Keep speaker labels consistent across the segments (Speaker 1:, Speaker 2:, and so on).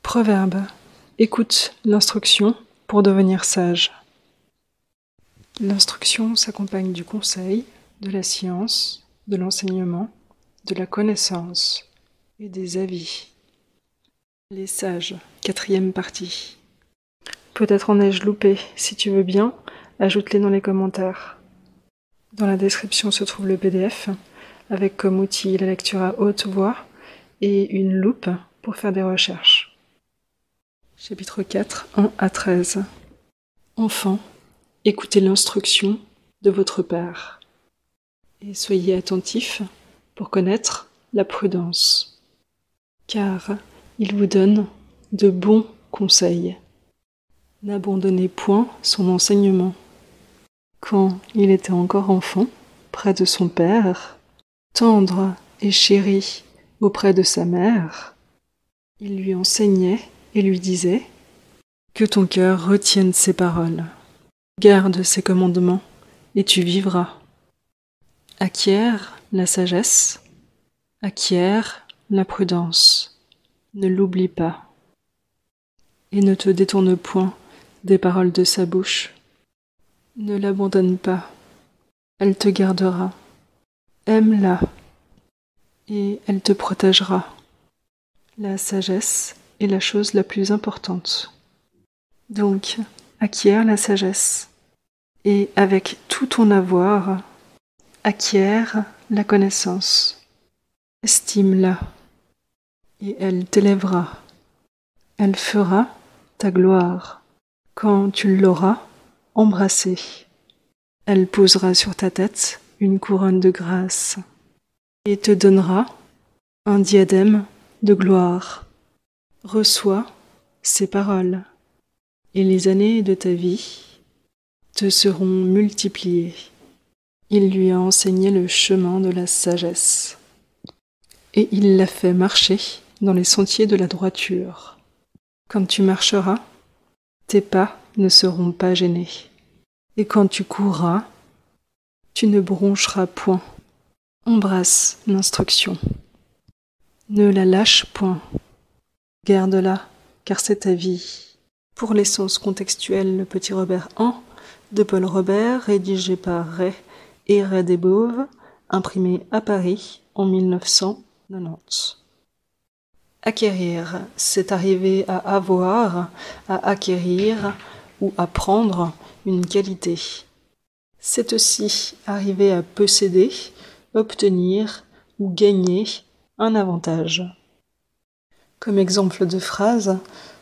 Speaker 1: Proverbe. Écoute l'instruction pour devenir sage. L'instruction s'accompagne du conseil, de la science, de l'enseignement, de la connaissance et des avis. Les sages, 4e partie. Peut-être en ai-je loupé. Si tu veux bien, ajoute-les dans les commentaires. Dans la description se trouve le PDF, avec comme outil la lecture à haute voix et une loupe pour faire des recherches. Chapitre 4, 1 à 13. Enfants, écoutez l'instruction de votre Père et soyez attentifs pour connaître la prudence, car il vous donne de bons conseils. N'abandonnez point son enseignement. Quand il était encore enfant, près de son père, tendre et chéri auprès de sa mère, il lui enseignait et lui disait « Que ton cœur retienne ses paroles, garde ses commandements, et tu vivras. Acquiert la sagesse, acquiert la prudence, ne l'oublie pas, et ne te détourne point des paroles de sa bouche. Ne l'abandonne pas, elle te gardera. Aime-la, et elle te protégera. La sagesse est la chose la plus importante. Donc, acquiert la sagesse, et avec tout ton avoir, acquiert la connaissance. Estime-la, et elle t'élèvera. Elle fera ta gloire. Quand tu l'auras embrassée, elle posera sur ta tête une couronne de grâce, et te donnera un diadème de gloire. Reçois ces paroles, et les années de ta vie te seront multipliées. Il lui a enseigné le chemin de la sagesse, et il l'a fait marcher dans les sentiers de la droiture. Quand tu marcheras, tes pas ne seront pas gênés, et quand tu courras, tu ne broncheras point. Embrasse l'instruction. Ne la lâche point. Garde-la, car c'est ta vie. Pour l'essence contextuelle, le Petit Robert en de Paul Robert, rédigé par Ray et Ray Desbauves, imprimé à Paris en 1990. Acquérir, c'est arriver à avoir, à acquérir ou à prendre une qualité. C'est aussi arriver à posséder, obtenir ou gagner un avantage. Comme exemple de phrase,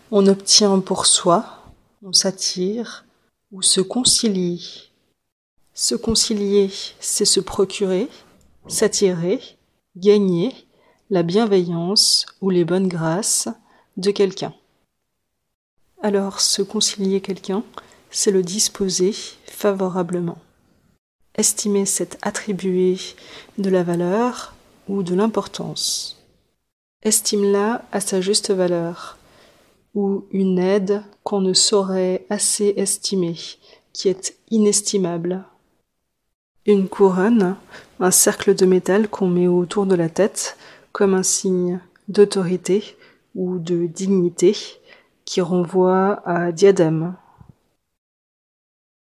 Speaker 1: on obtient pour soi, on s'attire ou se concilie. Se concilier, c'est se procurer, s'attirer, gagner la bienveillance ou les bonnes grâces de quelqu'un. Alors, se concilier quelqu'un, c'est le disposer favorablement. Estimer, c'est attribuer de la valeur ou de l'importance. Estime-la à sa juste valeur, ou une aide qu'on ne saurait assez estimer, qui est inestimable. Une couronne, un cercle de métal qu'on met autour de la tête, comme un signe d'autorité ou de dignité, qui renvoie à diadème.